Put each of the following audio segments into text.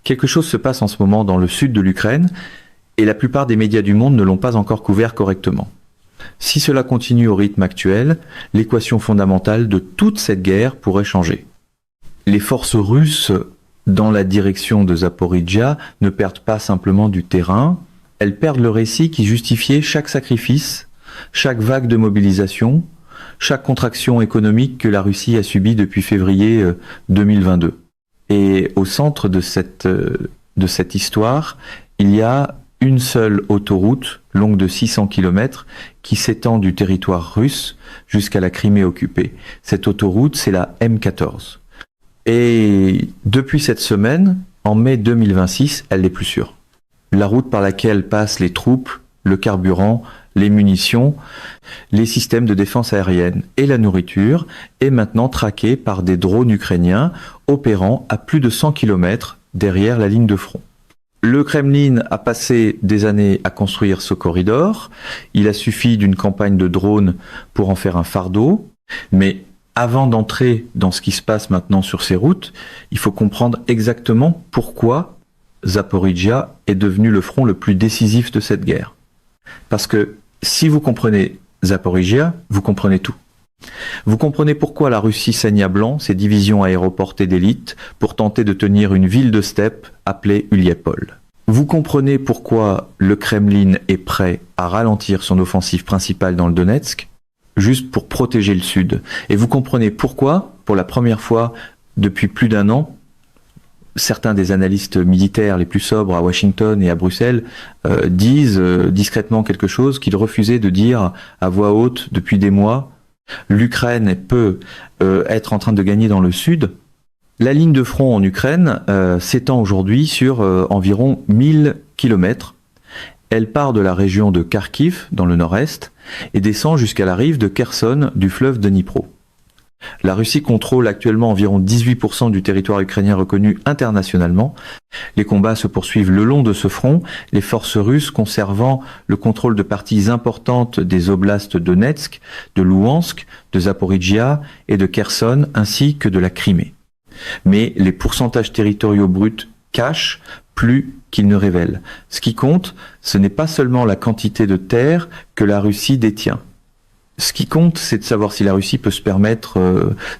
Quelque chose se passe en ce moment dans le sud de l'Ukraine et la plupart des médias du monde ne l'ont pas encore couvert correctement. Si cela continue au rythme actuel, l'équation fondamentale de toute cette guerre pourrait changer. Les forces russes dans la direction de Zaporijia ne perdent pas simplement du terrain, elles perdent le récit qui justifiait chaque sacrifice, chaque vague de mobilisation, chaque contraction économique que la Russie a subie depuis février 2022. Et au centre de cette histoire, il y a une seule autoroute longue de 600 km qui s'étend du territoire russe jusqu'à la Crimée occupée. Cette autoroute, c'est la M14. Et depuis cette semaine, en mai 2026, elle n'est plus sûre. La route par laquelle passent les troupes, le carburant, les munitions, les systèmes de défense aérienne et la nourriture est maintenant traquée par des drones ukrainiens opérant à plus de 100 km derrière la ligne de front. Le Kremlin a passé des années à construire ce corridor. Il a suffi d'une campagne de drones pour en faire un fardeau. Mais avant d'entrer dans ce qui se passe maintenant sur ces routes, il faut comprendre exactement pourquoi Zaporijia est devenu le front le plus décisif de cette guerre. Parce que si vous comprenez Zaporijia, vous comprenez tout. Vous comprenez pourquoi la Russie saigne à blanc ses divisions aéroportées d'élite pour tenter de tenir une ville de steppe appelée Uliapol. Vous comprenez pourquoi le Kremlin est prêt à ralentir son offensive principale dans le Donetsk, juste pour protéger le sud. Et vous comprenez pourquoi, pour la première fois depuis plus d'un an, certains des analystes militaires les plus sobres à Washington et à Bruxelles disent discrètement quelque chose qu'ils refusaient de dire à voix haute depuis des mois. L'Ukraine peut être en train de gagner dans le sud. La ligne de front en Ukraine s'étend aujourd'hui sur environ 1000 km. Elle part de la région de Kharkiv, dans le nord-est, et descend jusqu'à la rive de Kherson du fleuve Dnipro. La Russie contrôle actuellement environ 18% du territoire ukrainien reconnu internationalement. Les combats se poursuivent le long de ce front, les forces russes conservant le contrôle de parties importantes des oblasts de Donetsk, de Louhansk, de Zaporijia et de Kherson, ainsi que de la Crimée. Mais les pourcentages territoriaux bruts cachent plus qu'ils ne révèlent. Ce qui compte, ce n'est pas seulement la quantité de terre que la Russie détient. Ce qui compte, c'est de savoir si la Russie peut se permettre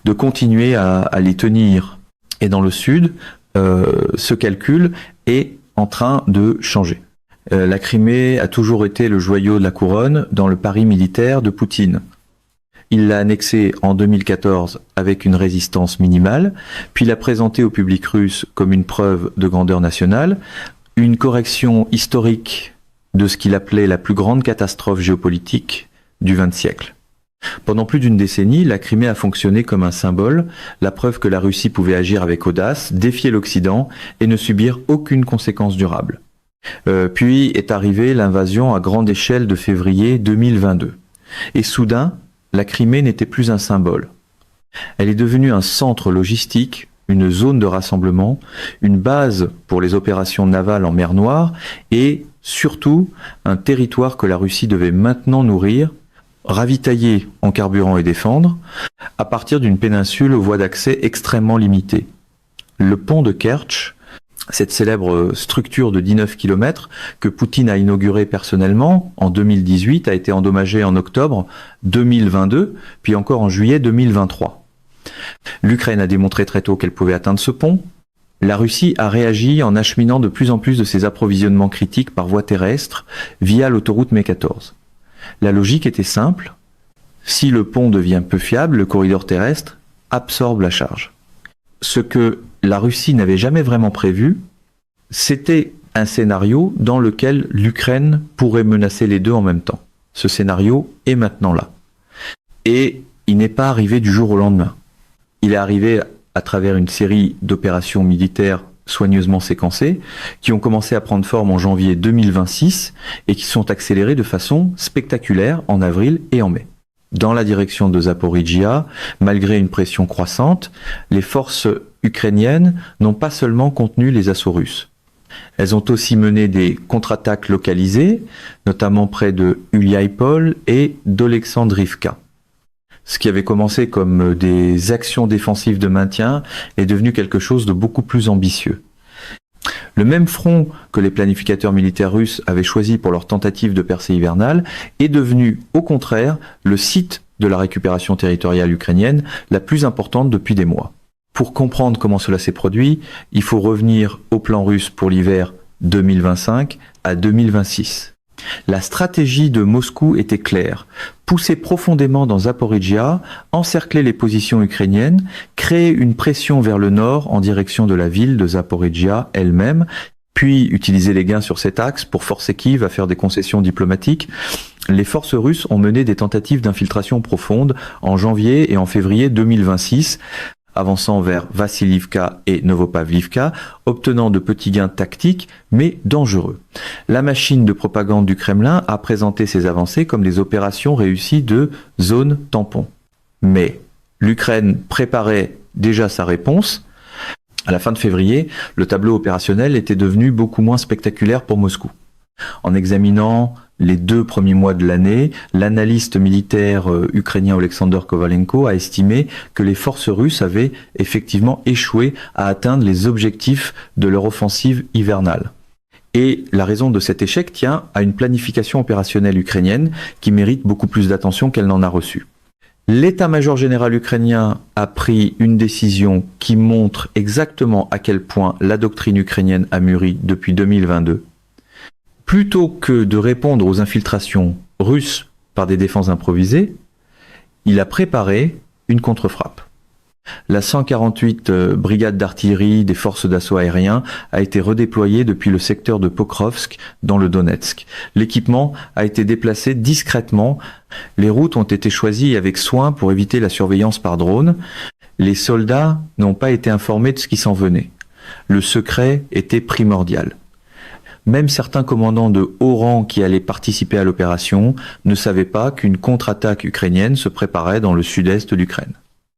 de continuer à les tenir. Et dans le sud, ce calcul est en train de changer. La Crimée a toujours été le joyau de la couronne dans le pari militaire de Poutine. Il l'a annexé en 2014 avec une résistance minimale, puis l'a présenté au public russe comme une preuve de grandeur nationale, une correction historique de ce qu'il appelait la plus grande catastrophe géopolitique du XXe siècle. Pendant plus d'une décennie, la Crimée a fonctionné comme un symbole, la preuve que la Russie pouvait agir avec audace, défier l'Occident et ne subir aucune conséquence durable. Puis est arrivée l'invasion à grande échelle de février 2022. Et soudain, la Crimée n'était plus un symbole. Elle est devenue un centre logistique, une zone de rassemblement, une base pour les opérations navales en mer Noire et surtout un territoire que la Russie devait maintenant nourrir, ravitailler en carburant et défendre, à partir d'une péninsule aux voies d'accès extrêmement limitées. Le pont de Kertch, cette célèbre structure de 19 km que Poutine a inaugurée personnellement en 2018, a été endommagé en octobre 2022, puis encore en juillet 2023. L'Ukraine a démontré très tôt qu'elle pouvait atteindre ce pont. La Russie a réagi en acheminant de plus en plus de ses approvisionnements critiques par voie terrestre via l'autoroute M14. La logique était simple, si le pont devient peu fiable, le corridor terrestre absorbe la charge. Ce que la Russie n'avait jamais vraiment prévu, c'était un scénario dans lequel l'Ukraine pourrait menacer les deux en même temps. Ce scénario est maintenant là. Et il n'est pas arrivé du jour au lendemain. Il est arrivé à travers une série d'opérations militaires soigneusement séquencées, qui ont commencé à prendre forme en janvier 2026 et qui sont accélérées de façon spectaculaire en avril et en mai. Dans la direction de Zaporijia, malgré une pression croissante, les forces ukrainiennes n'ont pas seulement contenu les assauts russes. Elles ont aussi mené des contre-attaques localisées, notamment près de Uliaipol et d'Olexandrivka. Ce qui avait commencé comme des actions défensives de maintien est devenu quelque chose de beaucoup plus ambitieux. Le même front que les planificateurs militaires russes avaient choisi pour leur tentative de percée hivernale est devenu, au contraire, le site de la récupération territoriale ukrainienne la plus importante depuis des mois. Pour comprendre comment cela s'est produit, il faut revenir au plan russe pour l'hiver 2025 à 2026. La stratégie de Moscou était claire: pousser profondément dans Zaporijia, encercler les positions ukrainiennes, créer une pression vers le nord en direction de la ville de Zaporijia elle-même, puis utiliser les gains sur cet axe pour forcer Kiev à faire des concessions diplomatiques. Les forces russes ont mené des tentatives d'infiltration profonde en janvier et en février 2026, avançant vers Vassilivka et Novopavlivka, obtenant de petits gains tactiques, mais dangereux. La machine de propagande du Kremlin a présenté ces avancées comme des opérations réussies de zone tampon. Mais l'Ukraine préparait déjà sa réponse. À la fin de février, le tableau opérationnel était devenu beaucoup moins spectaculaire pour Moscou. En examinant les 2 premiers mois de l'année, l'analyste militaire ukrainien Alexander Kovalenko a estimé que les forces russes avaient effectivement échoué à atteindre les objectifs de leur offensive hivernale. Et la raison de cet échec tient à une planification opérationnelle ukrainienne qui mérite beaucoup plus d'attention qu'elle n'en a reçu. L'état-major général ukrainien a pris une décision qui montre exactement à quel point la doctrine ukrainienne a mûri depuis 2022. Plutôt que de répondre aux infiltrations russes par des défenses improvisées, il a préparé une contre-frappe. La 148 brigade d'artillerie des forces d'assaut aérien a été redéployée depuis le secteur de Pokrovsk dans le Donetsk. L'équipement a été déplacé discrètement. Les routes ont été choisies avec soin pour éviter la surveillance par drone. Les soldats n'ont pas été informés de ce qui s'en venait. Le secret était primordial. Même certains commandants de haut rang qui allaient participer à l'opération ne savaient pas qu'une contre-attaque ukrainienne se préparait dans le sud-est de l'Ukraine.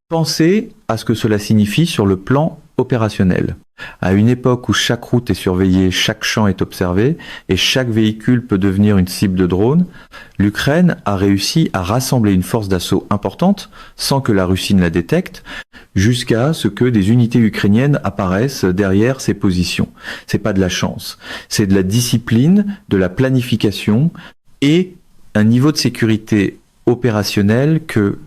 Pensez à ce que cela signifie sur le plan opérationnel. À une époque où chaque route est surveillée, chaque champ est observé et chaque véhicule peut devenir une cible de drone, l'Ukraine a réussi à rassembler une force d'assaut importante sans que la Russie ne la détecte, jusqu'à ce que des unités ukrainiennes apparaissent derrière ces positions. C'est pas de la chance, c'est de la discipline, de la planification et un niveau de sécurité opérationnelle que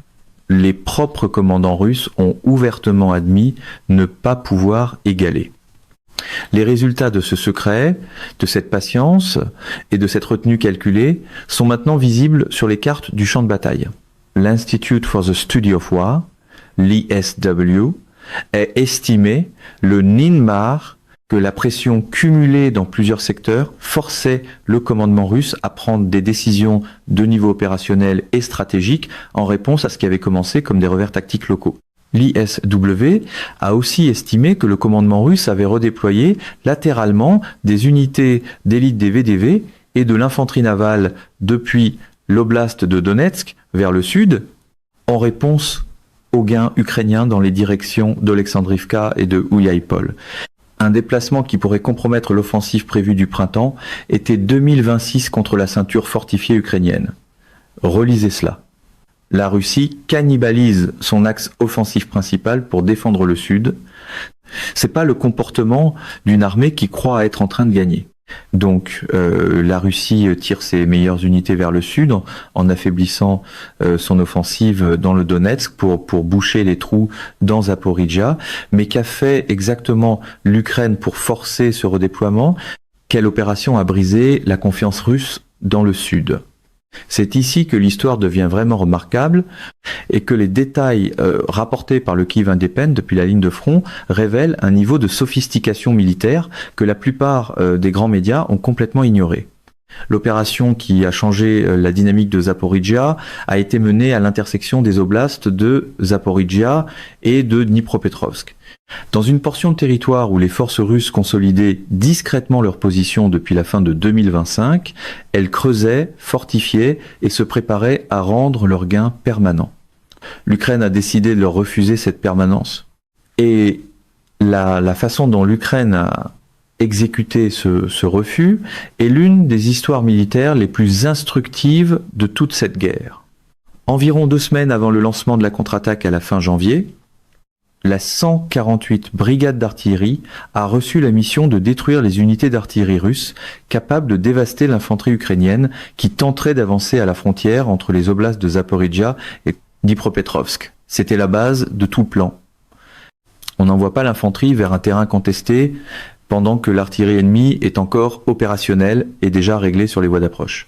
les propres commandants russes ont ouvertement admis ne pas pouvoir égaler. Les résultats de ce secret, de cette patience et de cette retenue calculée sont maintenant visibles sur les cartes du champ de bataille. L'Institute for the Study of War, l'ISW, a estimé le NINMAR que la pression cumulée dans plusieurs secteurs forçait le commandement russe à prendre des décisions de niveau opérationnel et stratégique en réponse à ce qui avait commencé comme des revers tactiques locaux. L'ISW a aussi estimé que le commandement russe avait redéployé latéralement des unités d'élite des VDV et de l'infanterie navale depuis l'oblast de Donetsk vers le sud en réponse aux gains ukrainiens dans les directions d'Olexandrivka et de Ouliaïpol. Un déplacement qui pourrait compromettre l'offensive prévue du printemps était 2026 contre la ceinture fortifiée ukrainienne. Relisez cela. La Russie cannibalise son axe offensif principal pour défendre le sud. C'est pas le comportement d'une armée qui croit être en train de gagner. Donc la Russie tire ses meilleures unités vers le sud en affaiblissant son offensive dans le Donetsk pour boucher les trous dans Zaporijia. Mais qu'a fait exactement l'Ukraine pour forcer ce redéploiement? Quelle opération a brisé la confiance russe dans le sud? C'est ici que l'histoire devient vraiment remarquable et que les détails rapportés par le Kyiv Independent depuis la ligne de front révèlent un niveau de sophistication militaire que la plupart des grands médias ont complètement ignoré. L'opération qui a changé la dynamique de Zaporijia a été menée à l'intersection des oblasts de Zaporijia et de Dnipropetrovsk. Dans une portion de territoire où les forces russes consolidaient discrètement leur position depuis la fin de 2025, elles creusaient, fortifiaient et se préparaient à rendre leurs gains permanents. L'Ukraine a décidé de leur refuser cette permanence. Et la façon dont l'Ukraine a exécuté ce refus est l'une des histoires militaires les plus instructives de toute cette guerre. Environ 2 semaines avant le lancement de la contre-attaque à la fin janvier, la 148 brigade d'artillerie a reçu la mission de détruire les unités d'artillerie russes capables de dévaster l'infanterie ukrainienne qui tenterait d'avancer à la frontière entre les oblasts de Zaporijjia et Dnipropetrovsk. C'était la base de tout le plan. On n'envoie pas l'infanterie vers un terrain contesté pendant que l'artillerie ennemie est encore opérationnelle et déjà réglée sur les voies d'approche.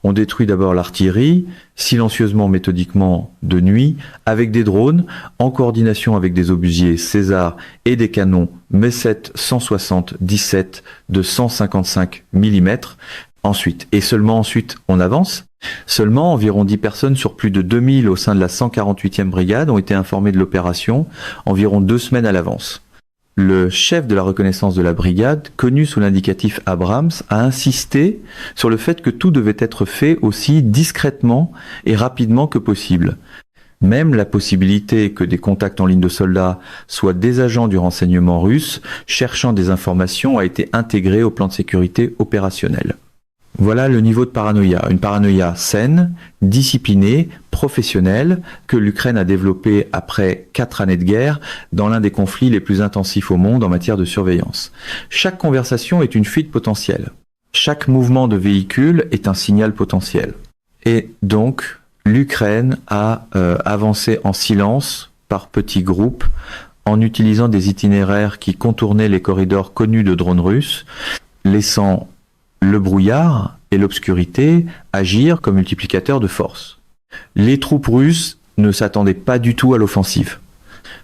On détruit d'abord l'artillerie, silencieusement, méthodiquement, de nuit, avec des drones, en coordination avec des obusiers César et des canons Me-7 160-17 de 155 mm. Ensuite, et seulement ensuite, on avance. Seulement environ 10 personnes sur plus de 2000 au sein de la 148e brigade ont été informées de l'opération environ 2 semaines à l'avance. Le chef de la reconnaissance de la brigade, connu sous l'indicatif Abrams, a insisté sur le fait que tout devait être fait aussi discrètement et rapidement que possible. Même la possibilité que des contacts en ligne de soldats soient des agents du renseignement russe cherchant des informations a été intégrée au plan de sécurité opérationnel. Voilà le niveau de paranoïa, une paranoïa saine, disciplinée, professionnelle, que l'Ukraine a développée après 4 années de guerre dans l'un des conflits les plus intensifs au monde en matière de surveillance. Chaque conversation est une fuite potentielle. Chaque mouvement de véhicule est un signal potentiel. Et donc, l'Ukraine a avancé en silence, par petits groupes, en utilisant des itinéraires qui contournaient les corridors connus de drones russes, laissant le brouillard et l'obscurité agir comme multiplicateurs de force. Les troupes russes ne s'attendaient pas du tout à l'offensive.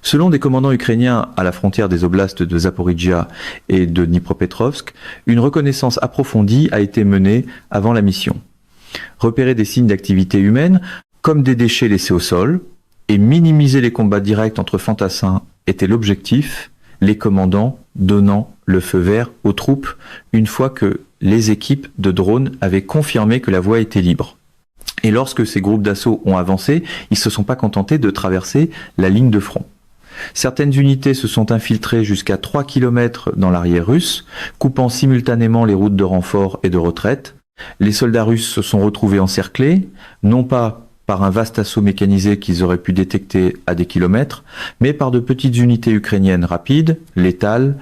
Selon des commandants ukrainiens à la frontière des oblasts de Zaporijjia et de Dnipropetrovsk, une reconnaissance approfondie a été menée avant la mission. Repérer des signes d'activité humaine, comme des déchets laissés au sol, et minimiser les combats directs entre fantassins était l'objectif, les commandants donnant le feu vert aux troupes une fois que les équipes de drones avaient confirmé que la voie était libre. Et lorsque ces groupes d'assaut ont avancé, ils ne se sont pas contentés de traverser la ligne de front. Certaines unités se sont infiltrées jusqu'à 3 km dans l'arrière russe, coupant simultanément les routes de renfort et de retraite. Les soldats russes se sont retrouvés encerclés, non pas par un vaste assaut mécanisé qu'ils auraient pu détecter à des kilomètres, mais par de petites unités ukrainiennes rapides, létales,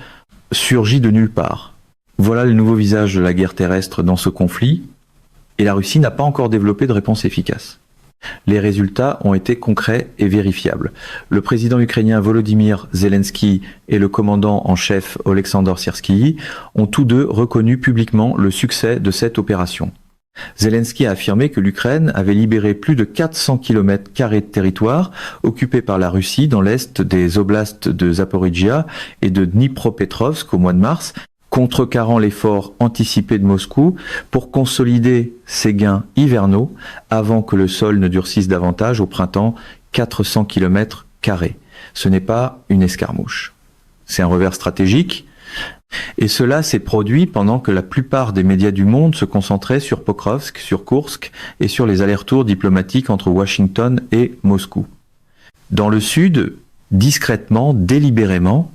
surgies de nulle part. Voilà le nouveau visage de la guerre terrestre dans ce conflit, et la Russie n'a pas encore développé de réponse efficace. Les résultats ont été concrets et vérifiables. Le président ukrainien Volodymyr Zelensky et le commandant en chef Oleksandr Syrskyi ont tous deux reconnu publiquement le succès de cette opération. Zelensky a affirmé que l'Ukraine avait libéré plus de 400 km² de territoire occupé par la Russie dans l'est des oblasts de Zaporijjia et de Dnipropetrovsk au mois de mars, contrecarrant l'effort anticipé de Moscou pour consolider ses gains hivernaux avant que le sol ne durcisse davantage au printemps 400 km². Ce n'est pas une escarmouche. C'est un revers stratégique. Et cela s'est produit pendant que la plupart des médias du monde se concentraient sur Pokrovsk, sur Koursk et sur les allers-retours diplomatiques entre Washington et Moscou. Dans le sud, discrètement, délibérément,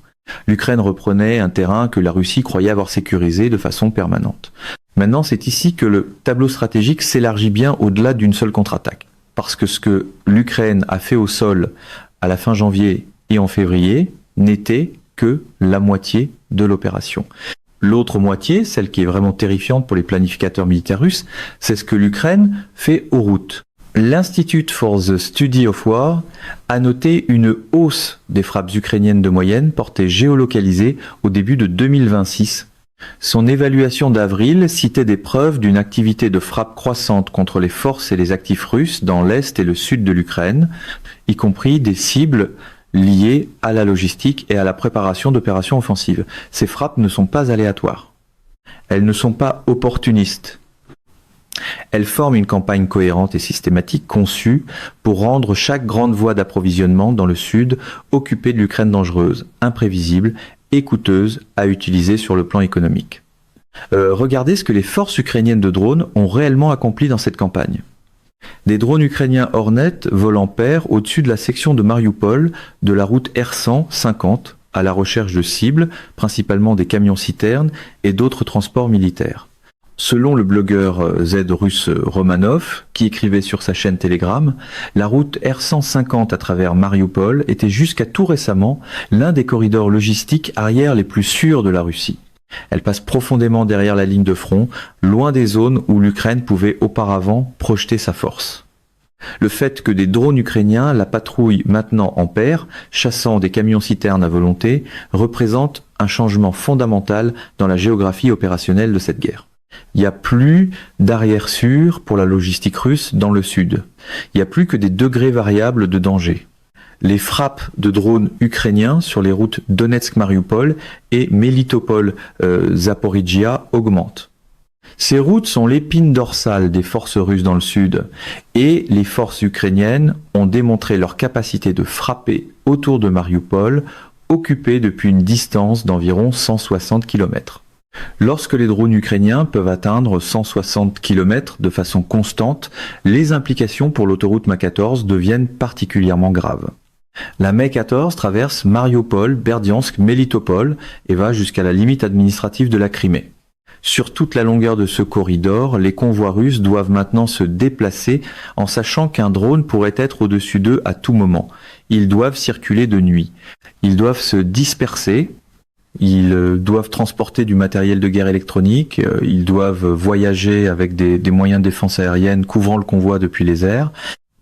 l'Ukraine reprenait un terrain que la Russie croyait avoir sécurisé de façon permanente. Maintenant, c'est ici que le tableau stratégique s'élargit bien au-delà d'une seule contre-attaque. Parce que ce que l'Ukraine a fait au sol à la fin janvier et en février n'était que la moitié de l'opération. L'autre moitié, celle qui est vraiment terrifiante pour les planificateurs militaires russes, c'est ce que l'Ukraine fait aux routes. L'Institute for the Study of War a noté une hausse des frappes ukrainiennes de moyenne portées géolocalisées au début de 2026. Son évaluation d'avril citait des preuves d'une activité de frappe croissante contre les forces et les actifs russes dans l'est et le sud de l'Ukraine, y compris des cibles liées à la logistique et à la préparation d'opérations offensives. Ces frappes ne sont pas aléatoires. Elles ne sont pas opportunistes. Elles forment une campagne cohérente et systématique conçue pour rendre chaque grande voie d'approvisionnement dans le sud occupée de l'Ukraine dangereuse, imprévisible et coûteuse à utiliser sur le plan économique. Regardez ce que les forces ukrainiennes de drones ont réellement accompli dans cette campagne. Des drones ukrainiens Hornet volent en paire au-dessus de la section de Mariupol de la route R150 à la recherche de cibles, principalement des camions-citernes et d'autres transports militaires. Selon le blogueur Z russe Romanov, qui écrivait sur sa chaîne Telegram, la route R150 à travers Mariupol était jusqu'à tout récemment l'un des corridors logistiques arrière les plus sûrs de la Russie. Elle passe profondément derrière la ligne de front, loin des zones où l'Ukraine pouvait auparavant projeter sa force. Le fait que des drones ukrainiens la patrouillent maintenant en paire, chassant des camions-citernes à volonté, représente un changement fondamental dans la géographie opérationnelle de cette guerre. Il n'y a plus d'arrière sûr pour la logistique russe dans le sud. Il n'y a plus que des degrés variables de danger. Les frappes de drones ukrainiens sur les routes Donetsk-Mariupol et Melitopol-Zaporizhia augmentent. Ces routes sont l'épine dorsale des forces russes dans le sud et les forces ukrainiennes ont démontré leur capacité de frapper autour de Mariupol, occupée depuis une distance d'environ 160 km. Lorsque les drones ukrainiens peuvent atteindre 160 km de façon constante, les implications pour l'autoroute MA14 deviennent particulièrement graves. La MA14 traverse Mariupol, Berdiansk, Melitopol et va jusqu'à la limite administrative de la Crimée. Sur toute la longueur de ce corridor, les convois russes doivent maintenant se déplacer en sachant qu'un drone pourrait être au-dessus d'eux à tout moment. Ils doivent circuler de nuit. Ils doivent se disperser. Ils doivent transporter du matériel de guerre électronique, ils doivent voyager avec des moyens de défense aérienne couvrant le convoi depuis les airs.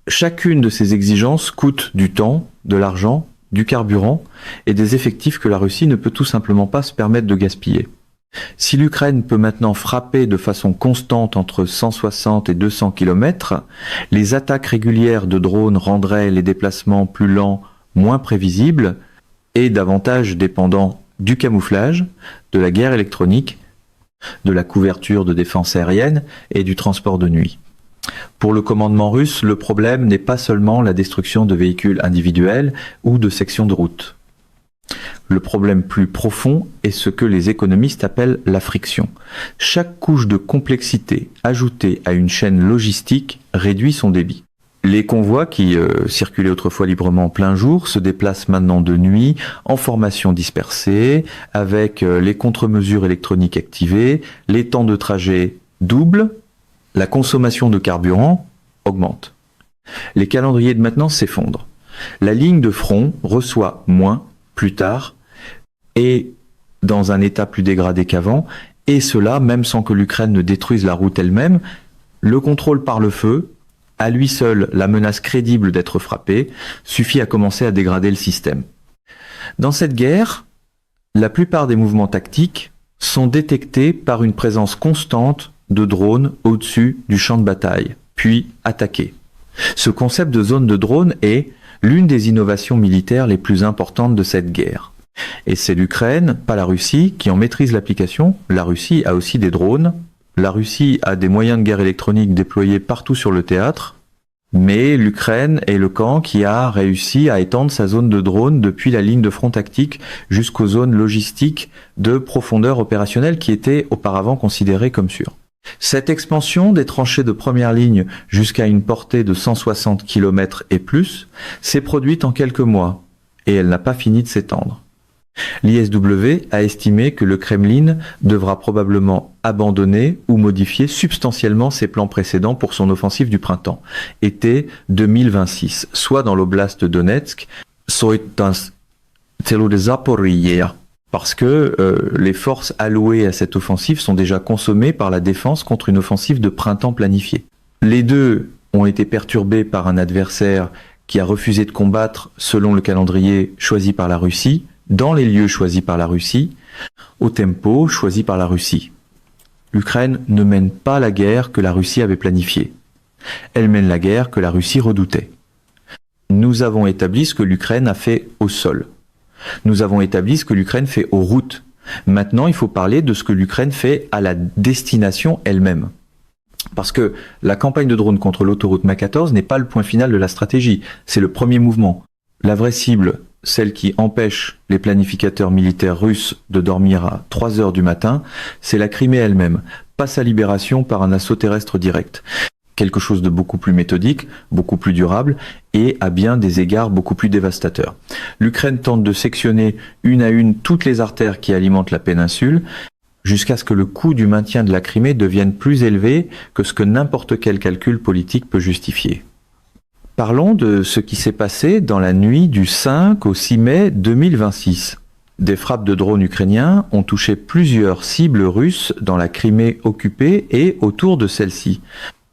Chacune de ces exigences coûte du temps, de l'argent, du carburant et des effectifs que la Russie ne peut tout simplement pas se permettre de gaspiller. Si l'Ukraine peut maintenant frapper de façon constante entre 160 et 200 km, les attaques régulières de drones rendraient les déplacements plus lents, moins prévisibles et davantage dépendants du camouflage, de la guerre électronique, de la couverture de défense aérienne et du transport de nuit. Pour le commandement russe, le problème n'est pas seulement la destruction de véhicules individuels ou de sections de route. Le problème plus profond est ce que les économistes appellent la friction. Chaque couche de complexité ajoutée à une chaîne logistique réduit son débit. Les convois qui circulaient autrefois librement en plein jour se déplacent maintenant de nuit, en formation dispersée, avec les contre-mesures électroniques activées, les temps de trajet doublent, la consommation de carburant augmente. Les calendriers de maintenance s'effondrent. La ligne de front reçoit moins, plus tard, et dans un état plus dégradé qu'avant, et cela même sans que l'Ukraine ne détruise la route elle-même. Le contrôle par le feu, à lui seul la menace crédible d'être frappé, suffit à commencer à dégrader le système. Dans cette guerre, la plupart des mouvements tactiques sont détectés par une présence constante de drones au-dessus du champ de bataille, puis attaqués. Ce concept de zone de drone est l'une des innovations militaires les plus importantes de cette guerre. Et c'est l'Ukraine, pas la Russie, qui en maîtrise l'application. La Russie a aussi des drones. La Russie a des moyens de guerre électronique déployés partout sur le théâtre, mais l'Ukraine est le camp qui a réussi à étendre sa zone de drone depuis la ligne de front tactique jusqu'aux zones logistiques de profondeur opérationnelle qui étaient auparavant considérées comme sûres. Cette expansion des tranchées de première ligne jusqu'à une portée de 160 km et plus s'est produite en quelques mois, et elle n'a pas fini de s'étendre. L'ISW a estimé que le Kremlin devra probablement abandonner ou modifier substantiellement ses plans précédents pour son offensive du printemps, été 2026, soit dans l'oblast de Donetsk, soit dans Zaporizhia, parce que les forces allouées à cette offensive sont déjà consommées par la défense contre une offensive de printemps planifiée. Les deux ont été perturbés par un adversaire qui a refusé de combattre selon le calendrier choisi par la Russie, dans les lieux choisis par la Russie, au tempo choisi par la Russie. L'Ukraine ne mène pas la guerre que la Russie avait planifiée. Elle mène la guerre que la Russie redoutait. Nous avons établi ce que l'Ukraine a fait au sol. Nous avons établi ce que l'Ukraine fait aux routes. Maintenant, il faut parler de ce que l'Ukraine fait à la destination elle-même. Parce que la campagne de drone contre l'autoroute MA14 n'est pas le point final de la stratégie, c'est le premier mouvement. La vraie cible, celle qui empêche les planificateurs militaires russes de dormir à 3 heures du matin, c'est la Crimée elle-même, pas sa libération par un assaut terrestre direct. Quelque chose de beaucoup plus méthodique, beaucoup plus durable et à bien des égards beaucoup plus dévastateur. L'Ukraine tente de sectionner une à une toutes les artères qui alimentent la péninsule jusqu'à ce que le coût du maintien de la Crimée devienne plus élevé que ce que n'importe quel calcul politique peut justifier. Parlons de ce qui s'est passé dans la nuit du 5 au 6 mai 2026. Des frappes de drones ukrainiens ont touché plusieurs cibles russes dans la Crimée occupée et autour de celle-ci.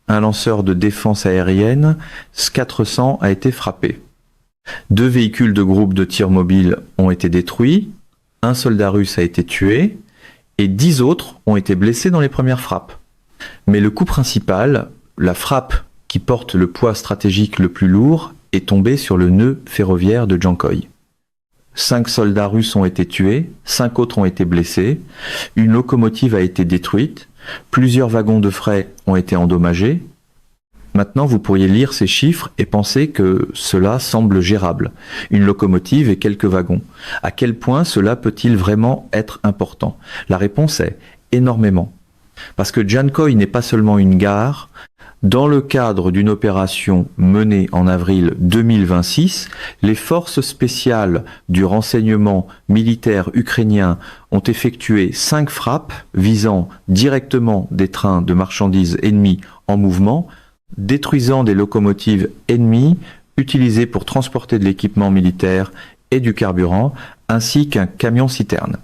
Un lanceur de défense aérienne S-400 a été frappé. 2 véhicules de groupe de tir mobile ont été détruits, un soldat russe a été tué et 10 autres ont été blessés dans les premières frappes. Mais le coup principal, la frappe qui porte le poids stratégique le plus lourd, est tombée sur le nœud ferroviaire de Jankoï. 5 soldats russes ont été tués, 5 autres ont été blessés, une locomotive a été détruite, plusieurs wagons de fret ont été endommagés. Maintenant, vous pourriez lire ces chiffres et penser que cela semble gérable. Une locomotive et quelques wagons. À quel point cela peut-il vraiment être important? La réponse est énormément. Parce que Jankoï n'est pas seulement une gare. Dans le cadre d'une opération menée en avril 2026, les forces spéciales du renseignement militaire ukrainien ont effectué 5 frappes visant directement des trains de marchandises ennemis en mouvement, détruisant des locomotives ennemies utilisées pour transporter de l'équipement militaire et du carburant, ainsi qu'un camion-citerne.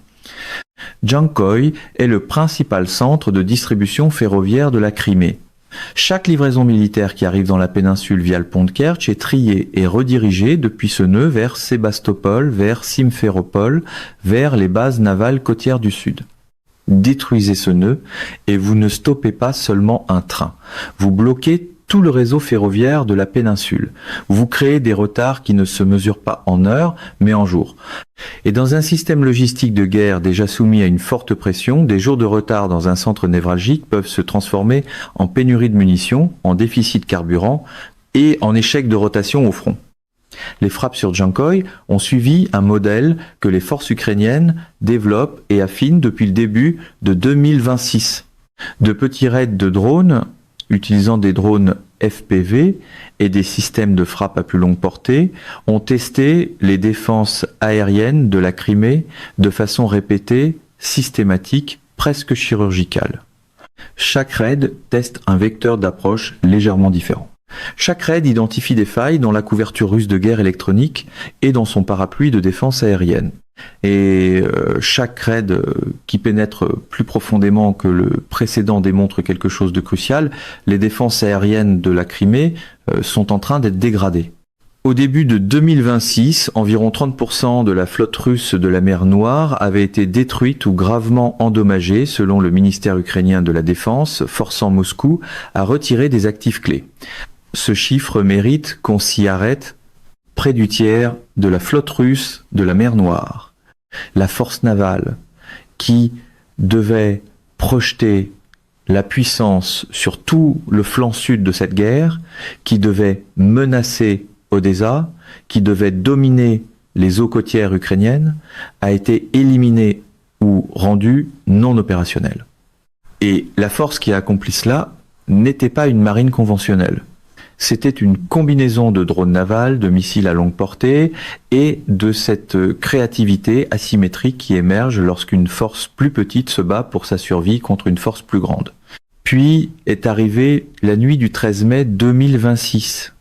Jankoï est le principal centre de distribution ferroviaire de la Crimée. Chaque livraison militaire qui arrive dans la péninsule via le pont de Kertch est triée et redirigée depuis ce nœud vers Sébastopol, vers Simferopol, vers les bases navales côtières du Sud. Détruisez ce nœud et vous ne stoppez pas seulement un train. Vous bloquez tout le réseau ferroviaire de la péninsule. Vous créez des retards qui ne se mesurent pas en heures, mais en jours. Et dans un système logistique de guerre déjà soumis à une forte pression, des jours de retard dans un centre névralgique peuvent se transformer en pénurie de munitions, en déficit de carburant et en échec de rotation au front. Les frappes sur Jankoï ont suivi un modèle que les forces ukrainiennes développent et affinent depuis le début de 2026. De petits raids de drones utilisant des drones FPV et des systèmes de frappe à plus longue portée, ont testé les défenses aériennes de la Crimée de façon répétée, systématique, presque chirurgicale. Chaque raid teste un vecteur d'approche légèrement différent. Chaque raid identifie des failles dans la couverture russe de guerre électronique et dans son parapluie de défense aérienne. Et chaque raid qui pénètre plus profondément que le précédent démontre quelque chose de crucial. Les défenses aériennes de la Crimée sont en train d'être dégradées. Au début de 2026, environ 30% de la flotte russe de la mer Noire avait été détruite ou gravement endommagée, selon le ministère ukrainien de la Défense, forçant Moscou à retirer des actifs clés. Ce chiffre mérite qu'on s'y arrête. Près du tiers de la flotte russe de la mer Noire. La force navale qui devait projeter la puissance sur tout le flanc sud de cette guerre, qui devait menacer Odessa, qui devait dominer les eaux côtières ukrainiennes, a été éliminée ou rendue non opérationnelle. Et la force qui a accompli cela n'était pas une marine conventionnelle. C'était une combinaison de drones navals, de missiles à longue portée et de cette créativité asymétrique qui émerge lorsqu'une force plus petite se bat pour sa survie contre une force plus grande. Puis est arrivée la nuit du 13 mai 2026.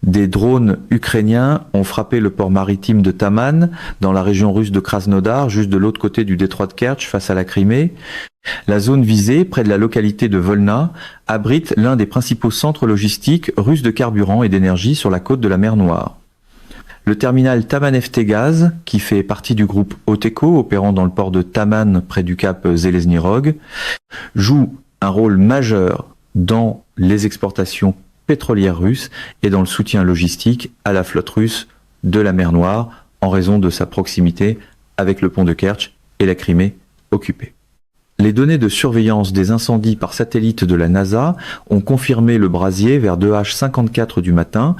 Des drones ukrainiens ont frappé le port maritime de Taman, dans la région russe de Krasnodar, juste de l'autre côté du détroit de Kertch, face à la Crimée. La zone visée, près de la localité de Volna, abrite l'un des principaux centres logistiques russes de carburant et d'énergie sur la côte de la mer Noire. Le terminal Taman-Neftegaz, qui fait partie du groupe Oteco, opérant dans le port de Taman, près du cap Zeleznirog, joue un rôle majeur dans les exportations pétrolière russe et dans le soutien logistique à la flotte russe de la mer Noire en raison de sa proximité avec le pont de Kertch et la Crimée occupée. Les données de surveillance des incendies par satellite de la NASA ont confirmé le brasier vers 2h54 du matin,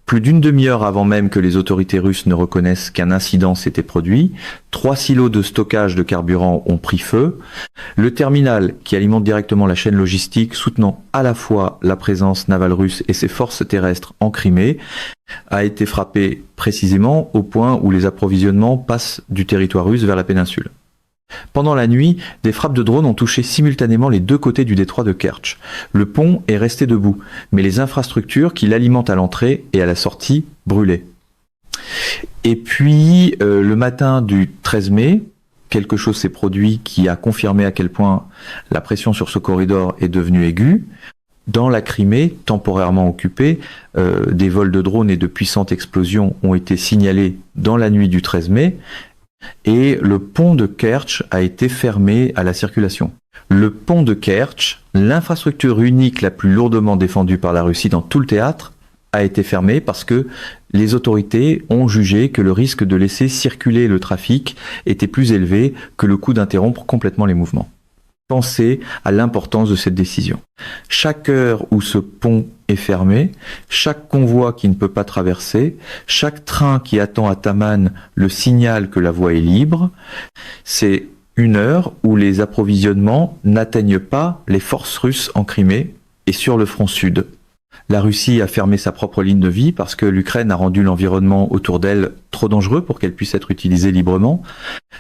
plus d'une demi-heure avant même que les autorités russes ne reconnaissent qu'un incident s'était produit. 3 silos de stockage de carburant ont pris feu. Le terminal, qui alimente directement la chaîne logistique soutenant à la fois la présence navale russe et ses forces terrestres en Crimée, a été frappé précisément au point où les approvisionnements passent du territoire russe vers la péninsule. Pendant la nuit, des frappes de drones ont touché simultanément les deux côtés du détroit de Kertch. Le pont est resté debout, mais les infrastructures qui l'alimentent à l'entrée et à la sortie brûlaient. Et puis, le matin du 13 mai, quelque chose s'est produit qui a confirmé à quel point la pression sur ce corridor est devenue aiguë. Dans la Crimée, temporairement occupée, des vols de drones et de puissantes explosions ont été signalés dans la nuit du 13 mai et le pont de Kertch a été fermé à la circulation. Le pont de Kertch, l'infrastructure unique la plus lourdement défendue par la Russie dans tout le théâtre, a été fermé parce que les autorités ont jugé que le risque de laisser circuler le trafic était plus élevé que le coût d'interrompre complètement les mouvements. Pensez à l'importance de cette décision. Chaque heure où ce pont est fermé, chaque convoi qui ne peut pas traverser, chaque train qui attend à Taman le signal que la voie est libre, c'est une heure où les approvisionnements n'atteignent pas les forces russes en Crimée et sur le front sud. La Russie a fermé sa propre ligne de vie parce que l'Ukraine a rendu l'environnement autour d'elle trop dangereux pour qu'elle puisse être utilisée librement.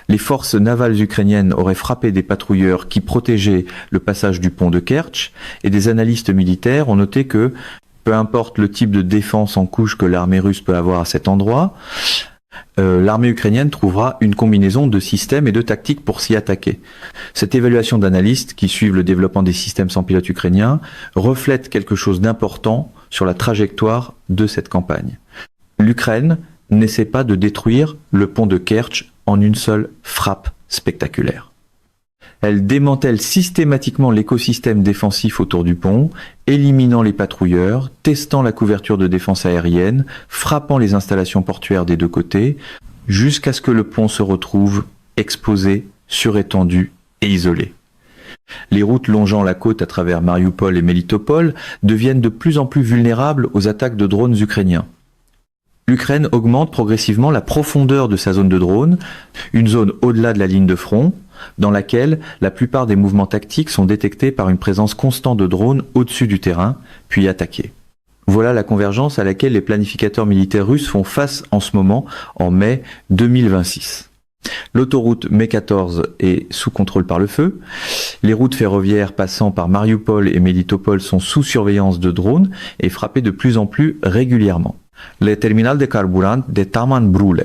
Les forces navales ukrainiennes auraient frappé des patrouilleurs qui protégeaient le passage du pont de Kertch et des analystes militaires ont noté que, peu importe le type de défense en couche que l'armée russe peut avoir à cet endroit, l'armée ukrainienne trouvera une combinaison de systèmes et de tactiques pour s'y attaquer. Cette évaluation d'analystes qui suivent le développement des systèmes sans pilote ukrainiens reflète quelque chose d'important sur la trajectoire de cette campagne. L'Ukraine n'essaie pas de détruire le pont de Kertch en une seule frappe spectaculaire. Elle démantèle systématiquement l'écosystème défensif autour du pont, éliminant les patrouilleurs, testant la couverture de défense aérienne, frappant les installations portuaires des deux côtés, jusqu'à ce que le pont se retrouve exposé, surétendu et isolé. Les routes longeant la côte à travers Mariupol et Melitopol deviennent de plus en plus vulnérables aux attaques de drones ukrainiens. L'Ukraine augmente progressivement la profondeur de sa zone de drone, une zone au-delà de la ligne de front, dans laquelle la plupart des mouvements tactiques sont détectés par une présence constante de drones au-dessus du terrain, puis attaqués. Voilà la convergence à laquelle les planificateurs militaires russes font face en ce moment, en mai 2026. L'autoroute M14 est sous contrôle par le feu. Les routes ferroviaires passant par Mariupol et Melitopol sont sous surveillance de drones et frappées de plus en plus régulièrement. Le terminal de carburant de Taman brûle.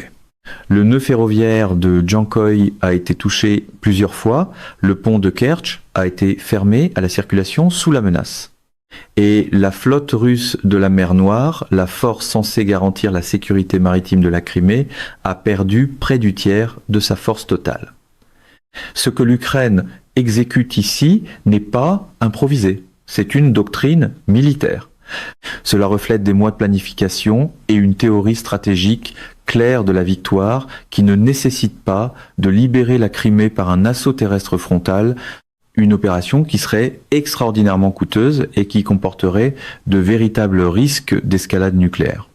Le nœud ferroviaire de Jankoï a été touché plusieurs fois. Le pont de Kertch a été fermé à la circulation sous la menace. Et la flotte russe de la mer Noire, la force censée garantir la sécurité maritime de la Crimée, a perdu près du tiers de sa force totale. Ce que l'Ukraine exécute ici n'est pas improvisé. C'est une doctrine militaire. Cela reflète des mois de planification et une théorie stratégique claire de la victoire qui ne nécessite pas de libérer la Crimée par un assaut terrestre frontal, une opération qui serait extraordinairement coûteuse et qui comporterait de véritables risques d'escalade nucléaire.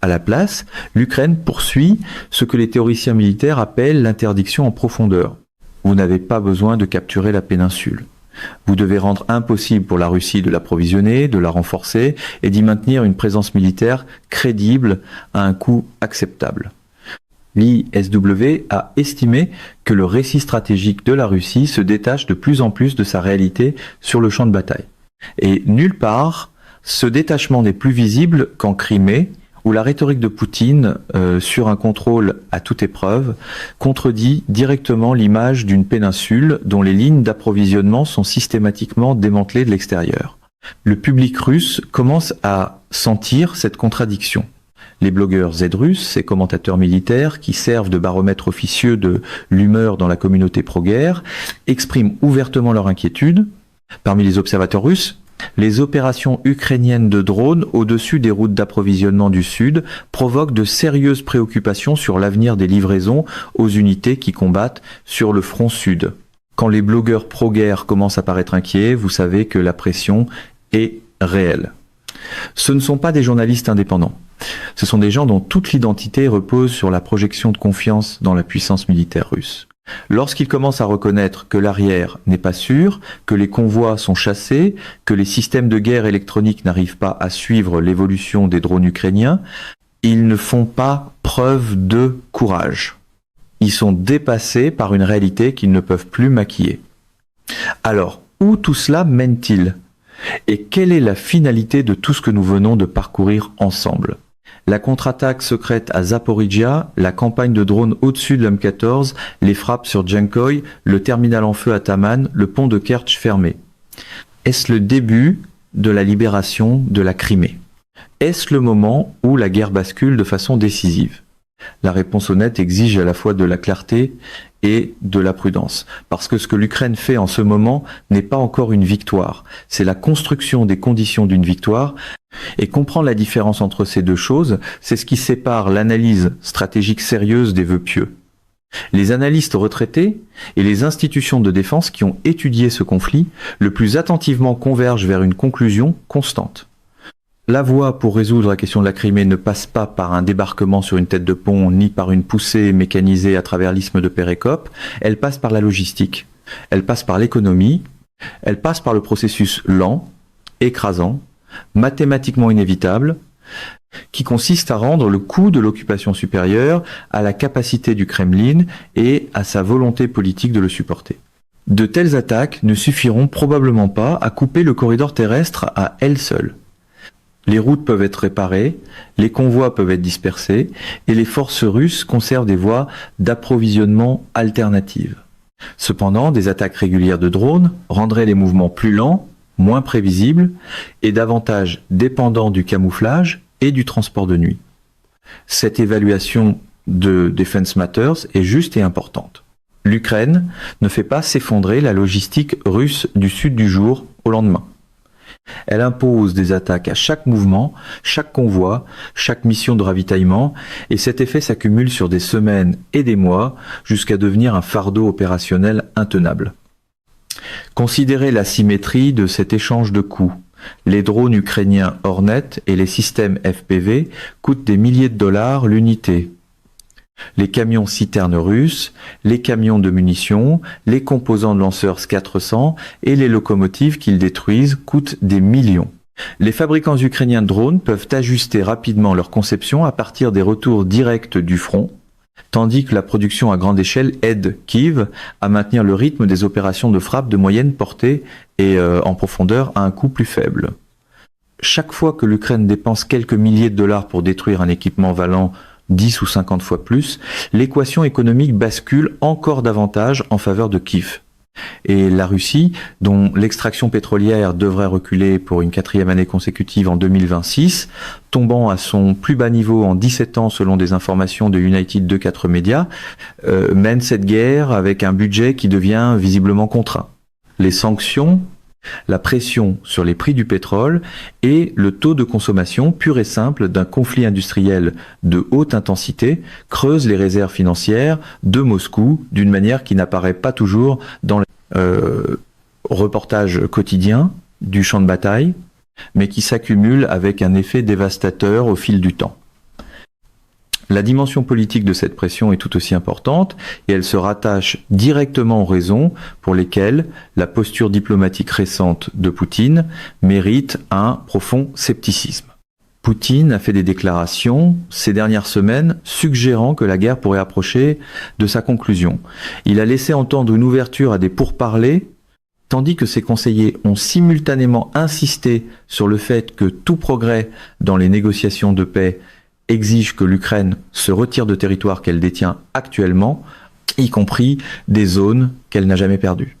À la place, l'Ukraine poursuit ce que les théoriciens militaires appellent l'interdiction en profondeur. Vous n'avez pas besoin de capturer la péninsule. Vous devez rendre impossible pour la Russie de l'approvisionner, de la renforcer et d'y maintenir une présence militaire crédible à un coût acceptable. L'ISW a estimé que le récit stratégique de la Russie se détache de plus en plus de sa réalité sur le champ de bataille. Et nulle part, ce détachement n'est plus visible qu'en Crimée, où la rhétorique de Poutine sur un contrôle à toute épreuve contredit directement l'image d'une péninsule dont les lignes d'approvisionnement sont systématiquement démantelées de l'extérieur. Le public russe commence à sentir cette contradiction. Les blogueurs Z-russes, ces commentateurs militaires qui servent de baromètre officieux de l'humeur dans la communauté pro-guerre, expriment ouvertement leur inquiétude. Parmi les observateurs russes, les opérations ukrainiennes de drones au-dessus des routes d'approvisionnement du Sud provoquent de sérieuses préoccupations sur l'avenir des livraisons aux unités qui combattent sur le front Sud. Quand les blogueurs pro-guerre commencent à paraître inquiets, vous savez que la pression est réelle. Ce ne sont pas des journalistes indépendants. Ce sont des gens dont toute l'identité repose sur la projection de confiance dans la puissance militaire russe. Lorsqu'ils commencent à reconnaître que l'arrière n'est pas sûr, que les convois sont chassés, que les systèmes de guerre électroniques n'arrivent pas à suivre l'évolution des drones ukrainiens, ils ne font pas preuve de courage. Ils sont dépassés par une réalité qu'ils ne peuvent plus maquiller. Alors, où tout cela mène-t-il ? Et quelle est la finalité de tout ce que nous venons de parcourir ensemble ? La contre-attaque secrète à Zaporizhia, la campagne de drones au-dessus de l'M14, les frappes sur Djankoï, le terminal en feu à Taman, le pont de Kertch fermé. Est-ce le début de la libération de la Crimée ? Est-ce le moment où la guerre bascule de façon décisive ? La réponse honnête exige à la fois de la clarté et de la prudence. Parce que ce que l'Ukraine fait en ce moment n'est pas encore une victoire. C'est la construction des conditions d'une victoire. Et comprendre la différence entre ces deux choses, c'est ce qui sépare l'analyse stratégique sérieuse des vœux pieux. Les analystes retraités et les institutions de défense qui ont étudié ce conflit le plus attentivement convergent vers une conclusion constante. La voie pour résoudre la question de la Crimée ne passe pas par un débarquement sur une tête de pont, ni par une poussée mécanisée à travers l'isthme de Pérékop, elle passe par la logistique, elle passe par l'économie, elle passe par le processus lent, écrasant, mathématiquement inévitable, qui consiste à rendre le coût de l'occupation supérieur à la capacité du Kremlin et à sa volonté politique de le supporter. De telles attaques ne suffiront probablement pas à couper le corridor terrestre à elles seules. Les routes peuvent être réparées, les convois peuvent être dispersés, et les forces russes conservent des voies d'approvisionnement alternatives. Cependant, des attaques régulières de drones rendraient les mouvements plus lents, moins prévisibles, et davantage dépendants du camouflage et du transport de nuit. Cette évaluation de Defense Matters est juste et importante. L'Ukraine ne fait pas s'effondrer la logistique russe du sud du jour au lendemain. Elle impose des attaques à chaque mouvement, chaque convoi, chaque mission de ravitaillement, et cet effet s'accumule sur des semaines et des mois jusqu'à devenir un fardeau opérationnel intenable. Considérez la symétrie de cet échange de coûts. Les drones ukrainiens Hornet et les systèmes FPV coûtent des milliers de dollars l'unité. Les camions citernes russes, les camions de munitions, les composants de lanceurs S-400 et les locomotives qu'ils détruisent coûtent des millions. Les fabricants ukrainiens de drones peuvent ajuster rapidement leur conception à partir des retours directs du front, tandis que la production à grande échelle aide Kiev à maintenir le rythme des opérations de frappe de moyenne portée et en profondeur à un coût plus faible. Chaque fois que l'Ukraine dépense quelques milliers de dollars pour détruire un équipement valant 10 ou 50 fois plus, l'équation économique bascule encore davantage en faveur de Kiev. Et la Russie, dont l'extraction pétrolière devrait reculer pour une 4e année consécutive en 2026, tombant à son plus bas niveau en 17 ans selon des informations de United 24 Media, mène cette guerre avec un budget qui devient visiblement contraint. Les sanctions, la pression sur les prix du pétrole et le taux de consommation pur et simple d'un conflit industriel de haute intensité creusent les réserves financières de Moscou d'une manière qui n'apparaît pas toujours dans les reportages quotidiens du champ de bataille, mais qui s'accumule avec un effet dévastateur au fil du temps. La dimension politique de cette pression est tout aussi importante et elle se rattache directement aux raisons pour lesquelles la posture diplomatique récente de Poutine mérite un profond scepticisme. Poutine a fait des déclarations ces dernières semaines suggérant que la guerre pourrait approcher de sa conclusion. Il a laissé entendre une ouverture à des pourparlers, tandis que ses conseillers ont simultanément insisté sur le fait que tout progrès dans les négociations de paix exige que l'Ukraine se retire de territoires qu'elle détient actuellement, y compris des zones qu'elle n'a jamais perdues.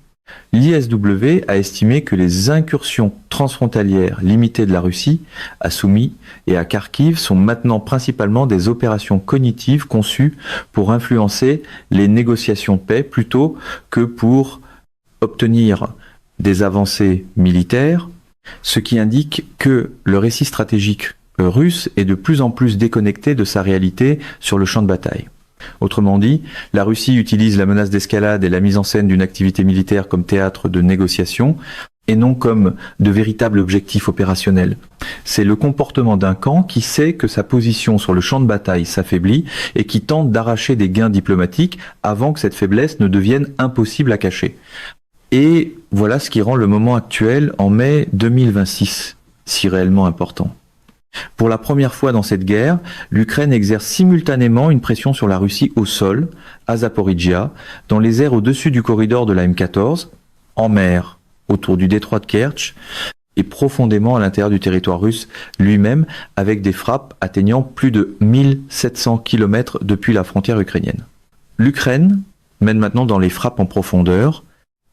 L'ISW a estimé que les incursions transfrontalières limitées de la Russie à Soumy et à Kharkiv sont maintenant principalement des opérations cognitives conçues pour influencer les négociations de paix plutôt que pour obtenir des avancées militaires, ce qui indique que le récit stratégique russe est de plus en plus déconnecté de sa réalité sur le champ de bataille. Autrement dit, la Russie utilise la menace d'escalade et la mise en scène d'une activité militaire comme théâtre de négociation et non comme de véritables objectifs opérationnels. C'est le comportement d'un camp qui sait que sa position sur le champ de bataille s'affaiblit et qui tente d'arracher des gains diplomatiques avant que cette faiblesse ne devienne impossible à cacher. Et voilà ce qui rend le moment actuel, en mai 2026, si réellement important. Pour la première fois dans cette guerre, l'Ukraine exerce simultanément une pression sur la Russie au sol, à Zaporijia, dans les airs au-dessus du corridor de la M14, en mer, autour du détroit de Kertch, et profondément à l'intérieur du territoire russe lui-même, avec des frappes atteignant plus de 1700 km depuis la frontière ukrainienne. L'Ukraine mène maintenant dans les frappes en profondeur,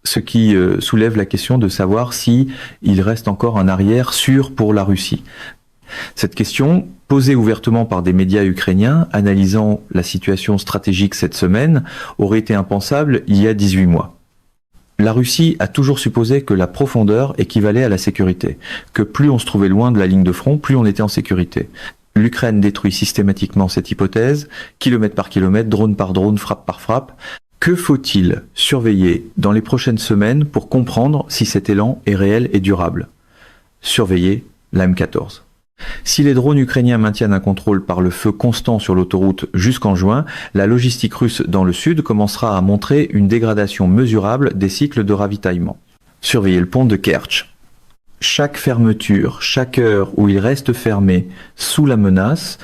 ce qui soulève la question de savoir si il reste encore un arrière sûr pour la Russie. Cette question, posée ouvertement par des médias ukrainiens analysant la situation stratégique cette semaine, aurait été impensable il y a 18 mois. La Russie a toujours supposé que la profondeur équivalait à la sécurité, que plus on se trouvait loin de la ligne de front, plus on était en sécurité. L'Ukraine détruit systématiquement cette hypothèse, kilomètre par kilomètre, drone par drone, frappe par frappe. Que faut-il surveiller dans les prochaines semaines pour comprendre si cet élan est réel et durable? Surveiller la M14. Si les drones ukrainiens maintiennent un contrôle par le feu constant sur l'autoroute jusqu'en juin, la logistique russe dans le sud commencera à montrer une dégradation mesurable des cycles de ravitaillement. Surveillez le pont de Kertch. Chaque fermeture, chaque heure où il reste fermé sous la menace,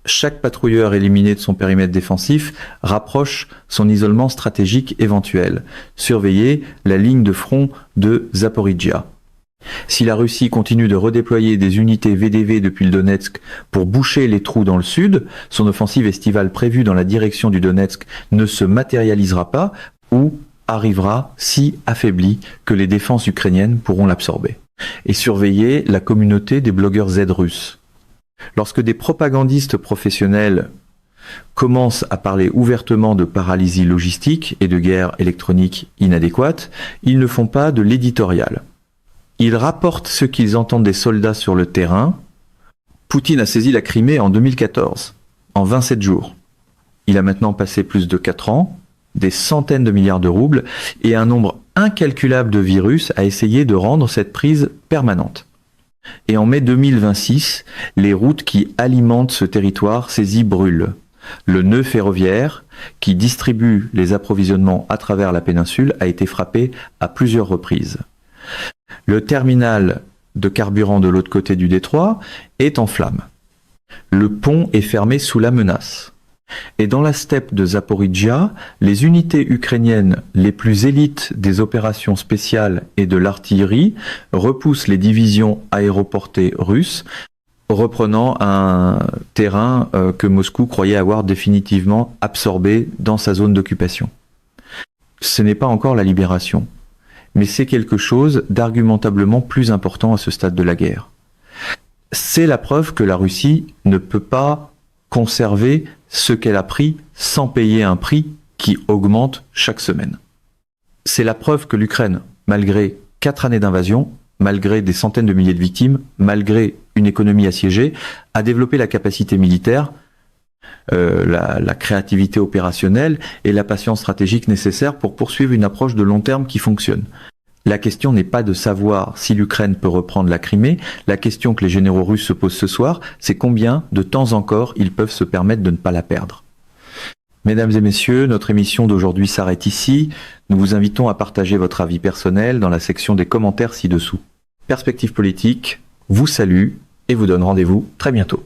chaque patrouilleur éliminé de son périmètre défensif rapproche son isolement stratégique éventuel. Surveillez la ligne de front de Zaporijia. Si la Russie continue de redéployer des unités VDV depuis le Donetsk pour boucher les trous dans le sud, son offensive estivale prévue dans la direction du Donetsk ne se matérialisera pas ou arrivera si affaiblie que les défenses ukrainiennes pourront l'absorber. Et surveiller la communauté des blogueurs Z russes. Lorsque des propagandistes professionnels commencent à parler ouvertement de paralysie logistique et de guerre électronique inadéquate, ils ne font pas de l'éditorial. Ils rapportent ce qu'ils entendent des soldats sur le terrain. Poutine a saisi la Crimée en 2014, en 27 jours. Il a maintenant passé plus de 4 ans, des centaines de milliards de roubles et un nombre incalculable de virus à essayer de rendre cette prise permanente. Et en mai 2026, les routes qui alimentent ce territoire saisi brûlent. Le nœud ferroviaire, qui distribue les approvisionnements à travers la péninsule, a été frappé à plusieurs reprises. Le terminal de carburant de l'autre côté du détroit est en flammes. Le pont est fermé sous la menace. Et dans la steppe de Zaporijia, les unités ukrainiennes les plus élites des opérations spéciales et de l'artillerie repoussent les divisions aéroportées russes, reprenant un terrain que Moscou croyait avoir définitivement absorbé dans sa zone d'occupation. Ce n'est pas encore la libération, mais c'est quelque chose d'argumentablement plus important à ce stade de la guerre. C'est la preuve que la Russie ne peut pas conserver ce qu'elle a pris sans payer un prix qui augmente chaque semaine. C'est la preuve que l'Ukraine, malgré 4 années d'invasion, malgré des centaines de milliers de victimes, malgré une économie assiégée, a développé la capacité militaire, la créativité opérationnelle et la patience stratégique nécessaires pour poursuivre une approche de long terme qui fonctionne. La question n'est pas de savoir si l'Ukraine peut reprendre la Crimée, la question que les généraux russes se posent ce soir, c'est combien de temps encore ils peuvent se permettre de ne pas la perdre. Mesdames et messieurs, notre émission d'aujourd'hui s'arrête ici. Nous vous invitons à partager votre avis personnel dans la section des commentaires ci-dessous. Perspective politique vous salue et vous donne rendez-vous très bientôt.